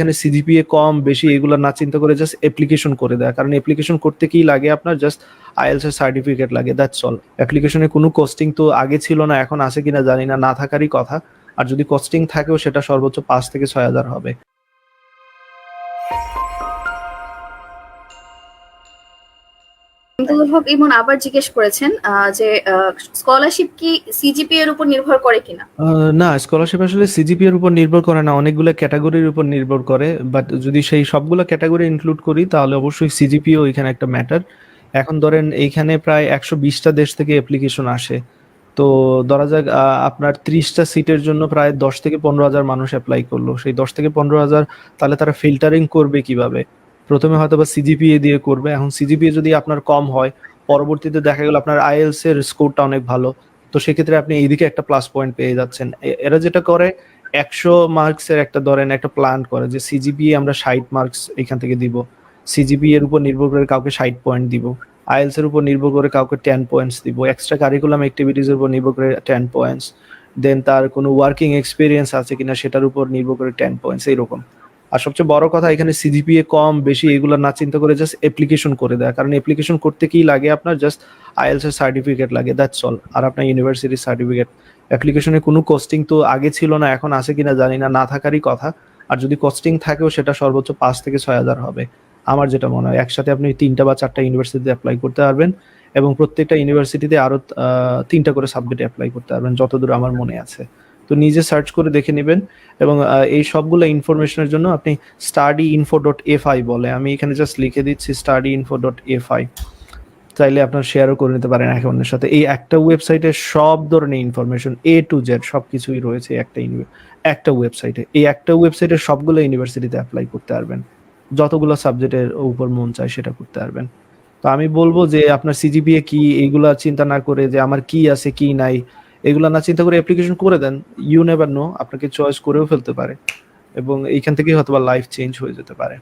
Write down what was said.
এখানে সিজিপিএ কম বেশি এগুলো না চিন্তা করে জাস্ট অ্যাপ্লিকেশন করে দেয়, কারণ অ্যাপ্লিকেশন করতে কি লাগে আপনার, জাস্ট আইএলটিএস এর সার্টিফিকেট লাগে, দ্যাটস অল। অ্যাপ্লিকেশনে কোনো কস্টিং তো আগে ছিল না, এখন আছে কিনা জানি না, না থাকারই কথা। আর যদি কস্টিং থাকেও সেটা সর্বোচ্চ 5 থেকে 6,000 হবে। আব্দুল হক ইমন আবার জিজ্ঞেস করেছেন যে স্কলারশিপ কি সিজিপিএ এর উপর নির্ভর করে কিনা? না, স্কলারশিপ আসলে সিজিপিএ এর উপর নির্ভর করে না, অনেকগুলো ক্যাটাগরির উপর নির্ভর করে। বাট যদি সেই সবগুলো ক্যাটাগরি ইনক্লুড করি তাহলে অবশ্যই সিজিপিএ এখানে একটা ম্যাটার। এখন ধরেন এইখানে প্রায় 120টা দেশ থেকে অ্যাপ্লিকেশন আসে। তো ধরা যাক আপনার 30টা সিটের জন্য প্রায় 10 থেকে 15,000 মানুষ অ্যাপ্লাই করলো। সেই 10 থেকে 15,000 তাহলে তারা ফিল্টারিং করবে কিভাবে? প্রথমে হয়তো বা সিজিপিএ দিয়ে করবে। এখন সিজিপিএ যদি আপনার কম হয়, পরবর্তীতে দেখা গেল আপনার আইএলটিএস এর স্কোরটা অনেক ভালো, তো সেক্ষেত্রে আপনি এইদিকে একটা প্লাস পয়েন্ট পেয়ে যাচ্ছেন। এরা যেটা করে 100 মার্কসের একটা ধরেন একটা প্ল্যান করে যে সিজিপিএ আমরা 60 মার্কস এখান থেকে দিব, সিজিপিএ এর উপর নির্ভর করে কাউকে 60 পয়েন্ট দিব, আইএলটিএস এর উপর নির্ভর করে কাউকে 10 পয়েন্টস দিব, এক্সট্রা কারিকুলাম অ্যাক্টিভিটিস এর উপর নির্ভর করে 10 পয়েন্টস, দেন তার কোনো ওয়ার্কিং এক্সপিরিয়েন্স আছে কিনা সেটার উপর নির্ভর করে 10 পয়েন্টস, এইরকম। আর সবচেয়ে বড় কথা এখানে সিজিপিএ কম বেশি এগুলো না চিন্তা করে জাস্ট অ্যাপ্লিকেশন করে দেয়, কারণ অ্যাপ্লিকেশন করতে কি লাগে আপনার, জাস্ট আইএলটিএস এর সার্টিফিকেট লাগে, দ্যাটস অল। আর আপনার ইউনিভার্সিটির সার্টিফিকেট। অ্যাপ্লিকেশনে কোনো কস্টিং তো আগে ছিল না, এখন আছে কিনা জানি না, না থাকারই কথা। আর যদি কস্টিং থাকেও সেটা সর্বোচ্চ 5 থেকে 6,000 হবে। আমার যেটা মনে হয় একসাথে আপনি 3টা বা 4টা ইউনিভার্সিটিতে অ্যাপ্লাই করতে পারবেন, এবং প্রত্যেকটা ইউনিভার্সিটিতে আরো 3টা করে সাবজেক্টে অ্যাপ্লাই করতে পারবেন যতদূর আমার মনে আছে। তো নিজে সার্চ করে দেখে নেবেন। এবং এই সবগুলো ইনফরমেশনের জন্য আপনি studyinfo.fi বলে, আমি এখানে জাস্ট লিখে দিচ্ছি studyinfo.fi, চাইলে আপনার শেয়ারও করে নিতে পারেন একে অন্যের সাথে। এই একটা ওয়েবসাইটে সব ধরনের ইনফরমেশন A to Z সবকিছুই রয়েছে একটা ওয়েবসাইটে। এই একটা ওয়েবসাইটে সবগুলো ইউনিভার্সিটিতে অ্যাপ্লাই করতে পারবেন, যতগুলো সাবজেক্টের উপর মন চায় সেটা করতে পারবেন। তো আমি বলবো যে আপনার সিজিপিএ কি এইগুলা চিন্তা না করে যে আমার কি আছে কি নাই এগুলা না চিন্তা করে অ্যাপ্লিকেশন করে দেন। ইউ নেভার নো, আপনাকে চয়েস করেও ফেলতে পারে এবং এইখান থেকেই হয়তো বা লাইফ চেঞ্জ হয়ে যেতে পারে।